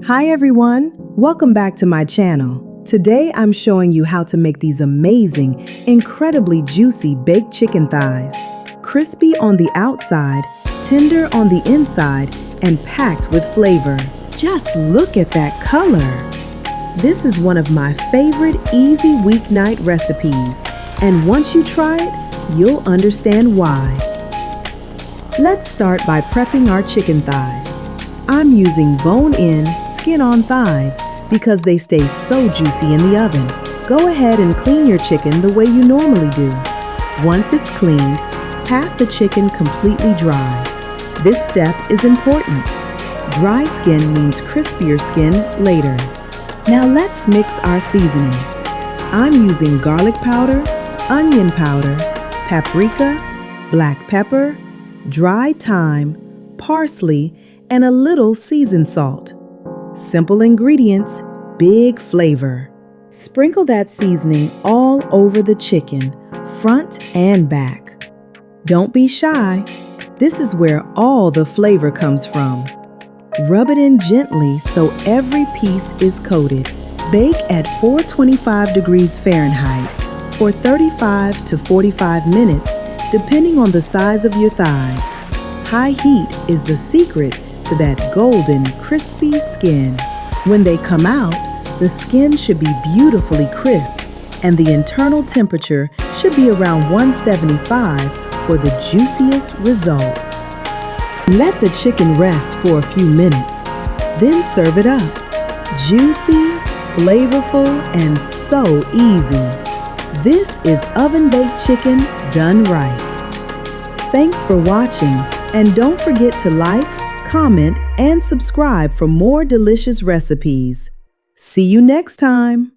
Hi everyone, welcome back to my channel. Today I'm showing you how to make these amazing, incredibly juicy baked chicken thighs. Crispy on the outside, tender on the inside, and packed with flavor. Just look at that color! This is one of my favorite easy weeknight recipes, and once you try it, you'll understand why. Let's start by prepping our chicken thighs. I'm using bone-in, skin-on thighs because they stay so juicy in the oven. Go ahead and clean your chicken the way you normally do. Once it's cleaned, pat the chicken completely dry. This step is important. Dry skin means crispier skin later. Now let's mix our seasoning. I'm using garlic powder, onion powder, paprika, black pepper, dry thyme, parsley, and a little seasoned salt. Simple ingredients, big flavor. Sprinkle that seasoning all over the chicken, front and back. Don't be shy. This is where all the flavor comes from. Rub it in gently so every piece is coated. Bake at 425 degrees Fahrenheit for 35 to 45 minutes, depending on the size of your thighs. High heat is the secret to that golden, crispy skin. When they come out, the skin should be beautifully crisp, and the internal temperature should be around 175 for the juiciest results. Let the chicken rest for a few minutes, then serve it up. Juicy, flavorful, and so easy. This is oven-baked chicken done right. Thanks for watching, and don't forget to like, comment, and subscribe for more delicious recipes. See you next time!